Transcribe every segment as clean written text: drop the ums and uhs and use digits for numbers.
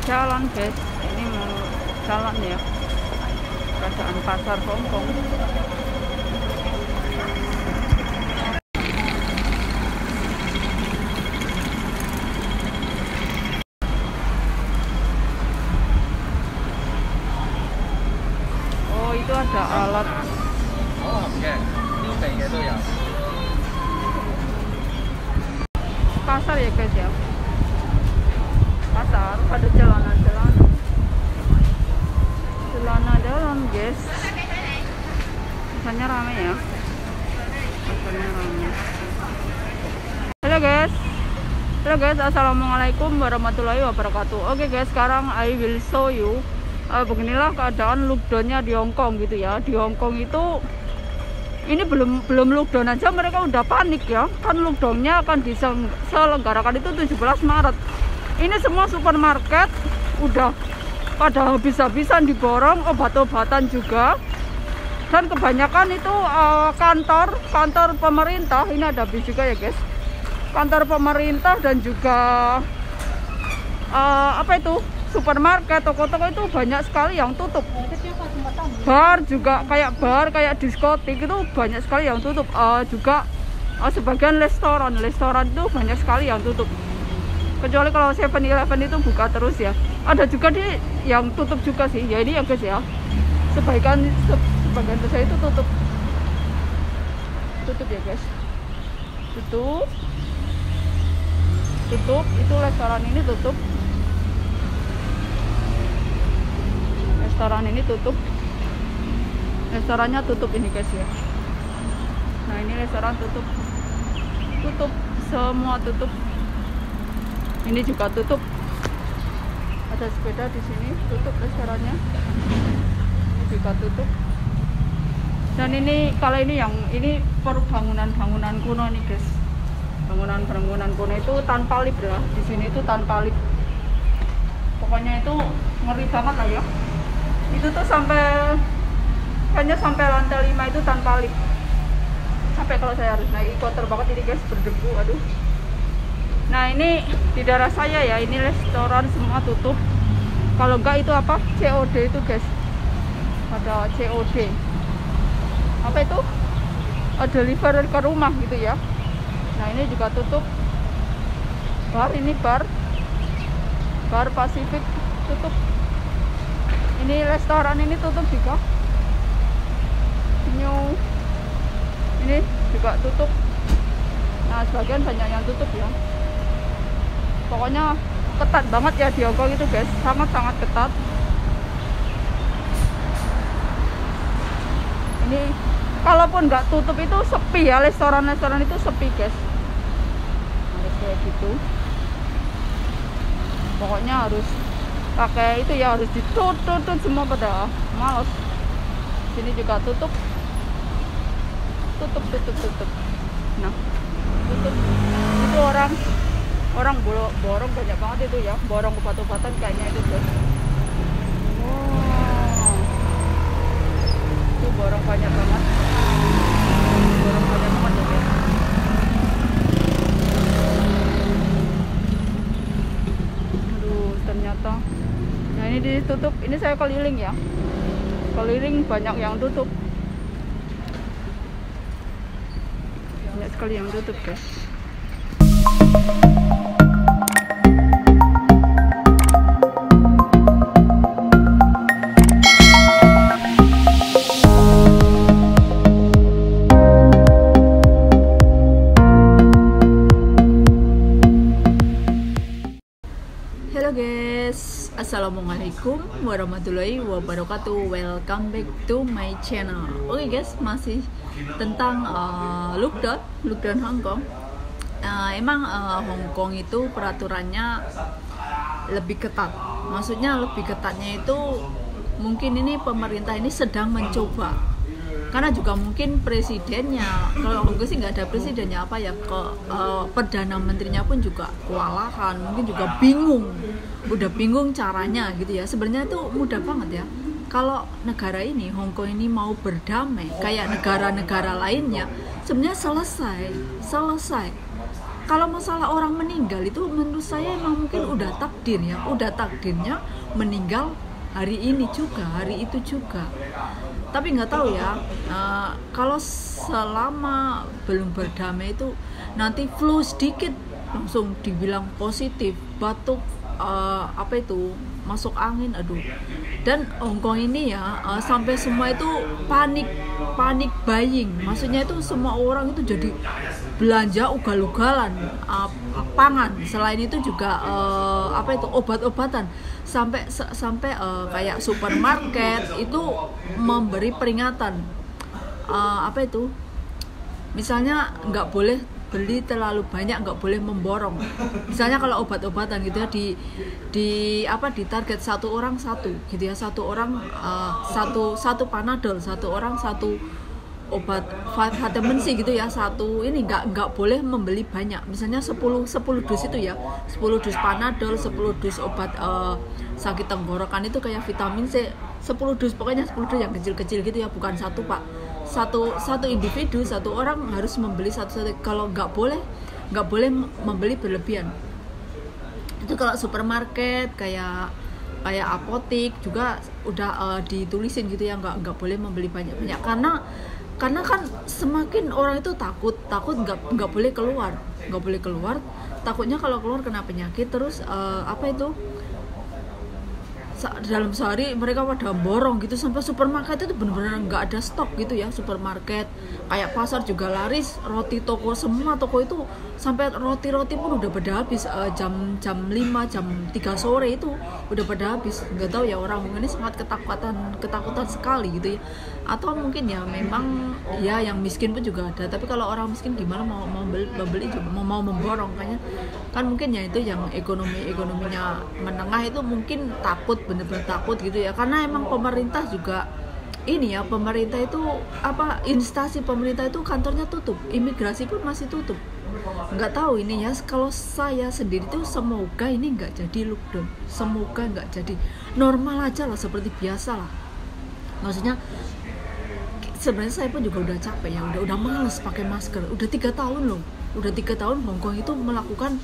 jalan guys, ini mau jalan ya, keadaan pasar Hongkong. Oh, itu ada alat. Oh, oke. Ini kayaknya tuh ya. Pasar ya guys ya. Pasar ada celana-celana. Celana dalam guys. Pasarnya rame ya. Pasarnya rame. Halo guys. Halo guys, assalamualaikum warahmatullahi wabarakatuh. Oke guys, sekarang I will show you. Beginilah keadaan lockdownnya di Hongkong gitu ya. Di Hongkong itu ini belum lockdown aja mereka udah panik ya. Kan lockdownnya akan diselenggarakan itu 17 Maret. Ini semua supermarket udah pada habis-habisan diborong, obat-obatan juga. Dan kebanyakan itu kantor pemerintah. Ini ada bis juga ya guys. Kantor pemerintah dan juga supermarket, toko-toko itu banyak sekali yang tutup. Bar juga kayak diskotik itu banyak sekali yang tutup. Juga sebagian restoran itu banyak sekali yang tutup. Kecuali kalau 7-Eleven itu buka terus ya. Ada juga yang tutup juga sih. Ya ini ya guys ya. Sebagian besar itu tutup ya guys. Tutup. Itu restoran ini tutup. Restoran ini tutup. Restorannya tutup ini guys ya. Nah ini restoran tutup. Semua tutup. Ini juga tutup. Ada sepeda di sini, tutup restorannya. Ini juga tutup. Dan ini kalau ini bangunan kuno nih guys. Bangunan kuno itu tanpa lift ya. Di sini itu tanpa lift. Pokoknya itu ngeri banget lah ya. Itu tuh hanya sampai lantai 5 itu tanpa lift. Sampai kalau saya harus naik, kotor banget ini guys, berdebu, aduh. Nah ini di daerah saya ya, ini restoran semua tutup. Kalau enggak itu apa? COD itu guys. Ada COD. Apa itu? Delivery ke rumah gitu ya. Nah ini juga tutup. Ini bar Pacific tutup. Ini restoran ini tutup juga. Ini juga tutup. Nah sebagian banyak yang tutup ya. Pokoknya ketat banget ya di Hongkong itu guys, sangat ketat. Ini kalaupun nggak tutup itu sepi ya, restoran itu sepi guys. Harus kayak gitu. Pokoknya harus pakai itu ya, harus ditutup semua, pada males. Sini juga tutup. Nah tutup. Itu orang borong banyak banget itu ya, borong obat-obatan kayaknya itu guys. Wow, itu borong banyak banget ya guys. Aduh ternyata. Nah ini ditutup. Ini saya keliling ya, banyak yang tutup. Banyak sekali yang tutup guys. Halo guys, assalamualaikum warahmatullahi wabarakatuh. Welcome back to my channel. Oke guys, masih tentang lockdown Hongkong. Emang Hongkong itu peraturannya lebih ketat. Maksudnya lebih ketatnya itu mungkin ini pemerintah ini sedang mencoba. Karena juga mungkin presidennya, kalau Hongkong sih nggak ada presidennya perdana menterinya pun juga kewalahan, mungkin juga udah bingung caranya gitu ya. Sebenarnya itu mudah banget ya. Kalau negara ini, Hongkong ini mau berdamai kayak negara-negara lainnya, sebenarnya selesai. kalau masalah orang meninggal itu menurut saya emang mungkin udah takdir ya, udah takdirnya meninggal hari ini juga, hari itu juga. Tapi nggak tahu ya, kalau selama belum berdamai itu nanti flu sedikit langsung dibilang positif, batuk, apa itu masuk angin, aduh. Dan Hongkong ini ya sampai semua itu panik buying, maksudnya itu semua orang itu jadi belanja ugal-ugalan pangan. Selain itu juga apa itu obat-obatan, sampai kayak supermarket itu memberi peringatan, apa itu misalnya nggak boleh beli terlalu banyak, nggak boleh memborong. Misalnya kalau obat-obatan gitu ya, di target satu orang satu gitu ya, satu orang satu Panadol, satu orang satu obat vitamin C gitu ya, satu ini nggak boleh membeli banyak. Misalnya 10 dus itu ya, 10 dus Panadol, 10 dus obat sakit tenggorokan itu kayak vitamin C, 10 dus, pokoknya 10 dus yang kecil-kecil gitu ya, bukan satu pak, satu individu, satu orang harus membeli satu. Kalau nggak boleh membeli berlebihan. Itu kalau supermarket kayak apotik juga udah ditulisin gitu ya, nggak boleh membeli banyak-banyak, karena kan semakin orang itu takut nggak boleh keluar, takutnya kalau keluar kena penyakit. Terus apa itu dalam sehari mereka pada borong gitu, sampai supermarket itu benar-benar nggak ada stok gitu ya. Supermarket kayak pasar juga laris, roti toko, semua toko itu sampai roti pun udah pada habis, jam 5, jam 3 sore itu udah pada habis. Nggak tahu ya, orang ini sangat ketakutan sekali gitu ya. Atau mungkin ya memang ya yang miskin pun juga ada, tapi kalau orang miskin gimana mau beli juga, mau memborong kan mungkin ya itu yang ekonominya menengah itu mungkin takut, bener-bener takut gitu ya. Karena emang pemerintah juga ini ya, pemerintah itu instansi pemerintah itu kantornya tutup, imigrasi pun masih tutup. Nggak tahu ini ya, kalau saya sendiri tuh semoga ini nggak jadi lockdown, semoga nggak jadi, normal aja lah, seperti biasa lah. Maksudnya sebenarnya saya pun juga udah capek ya, udah males pakai masker. Udah 3 tahun loh, udah 3 tahun Hongkong itu melakukan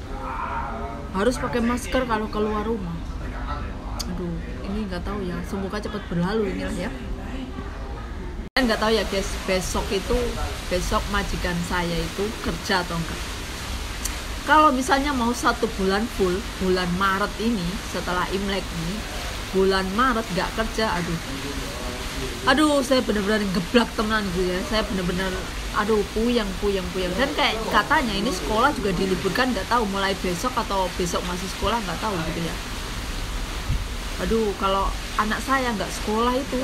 harus pakai masker kalau keluar rumah. Aduh, ini nggak tahu ya, semoga cepat berlalu inilah ya. Dan nggak tahu ya guys, besok majikan saya itu kerja atau enggak. Kalau misalnya mau 1 bulan full, bulan Maret ini setelah Imlek ini, bulan Maret nggak kerja, aduh saya benar-benar geblak teman gitu ya. Saya benar-benar puyeng. Dan kayak katanya ini sekolah juga diliburkan, nggak tahu mulai besok atau besok masih sekolah, nggak tahu gitu ya. Kalau anak saya nggak sekolah itu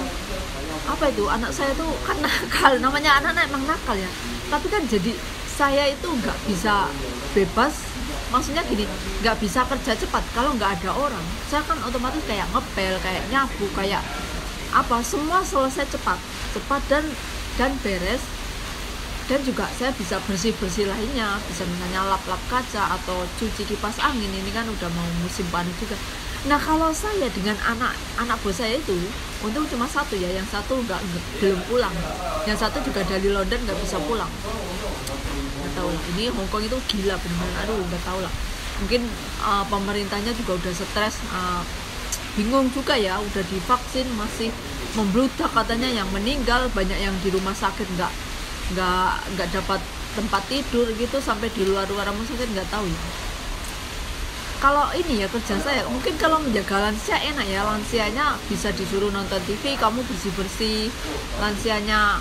anak saya tuh kan nakal, namanya anak-anak emang nakal ya. Tapi kan jadi saya itu nggak bisa bebas, maksudnya gini, nggak bisa kerja cepat kalau nggak ada orang. Saya kan otomatis kayak ngepel, kayak nyapu, kayak semua selesai cepat dan beres. Dan juga saya bisa bersih lainnya, bisa misalnya lap kaca atau cuci kipas angin. Ini kan udah mau musim panas juga. Nah kalau saya dengan anak bos saya itu untung cuma satu ya, yang satu belum pulang, yang satu juga dari London nggak bisa pulang. Nggak tahu lah, ini Hongkong itu gila benar-benar. Nggak tahu lah, mungkin pemerintahnya juga udah stres, bingung juga ya, udah divaksin masih membludak katanya, yang meninggal banyak, yang di rumah sakit nggak dapat tempat tidur gitu, sampai di luar rumah sakit. Nggak tahu ya. Kalau ini ya kerja saya, mungkin kalau menjaga lansia enak ya, lansianya bisa disuruh nonton TV, kamu bersih lansianya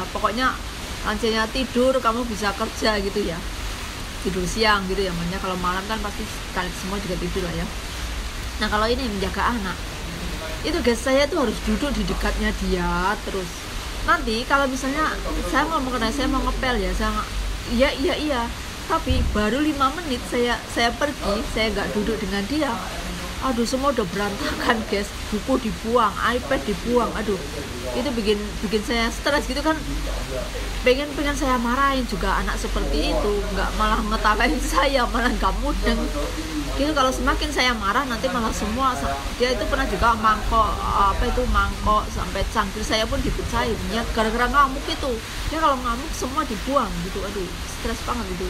pokoknya lansianya tidur, kamu bisa kerja gitu ya, tidur siang gitu ya. Makanya kalau malam kan pasti kalian semua juga tidur lah ya. Nah kalau ini menjaga anak itu guys, saya tuh harus duduk di dekatnya dia. Terus nanti kalau misalnya saya mau ngepel ya, iya tapi baru 5 menit saya pergi, saya nggak duduk dengan dia, semua udah berantakan guys, buku dibuang, iPad dibuang, itu bikin saya stres gitu kan. pengen saya marahin juga anak seperti itu, nggak malah ngetawain saya, malah nggak mudeng gitu. Kalau semakin saya marah nanti malah semua, dia itu pernah juga mangkok sampai cangkir saya pun dipecahin ya, gara-gara ngamuk itu. Dia kalau ngamuk semua dibuang gitu, stres banget gitu.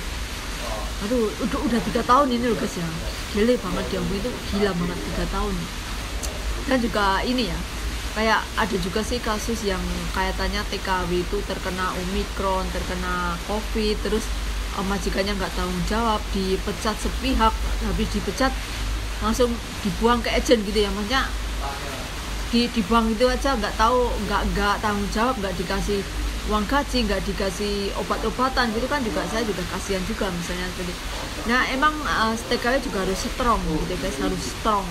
Aduh, udah 3 tahun ini loh guys ya, gile banget dia itu, gila banget 3 tahun. Dan juga ini ya, kayak ada juga sih kasus yang kaitannya TKW itu terkena Omikron, terkena COVID, terus majikannya nggak tanggung jawab, dipecat sepihak, habis dipecat langsung dibuang ke agen gitu ya, maksudnya dibuang itu aja, nggak tahu, nggak tanggung jawab, nggak dikasih uang gaji, nggak dikasih obat-obatan gitu kan, juga saya juga kasihan juga misalnya seperti. Nah emang TKW juga harus strong gitu guys, harus strong.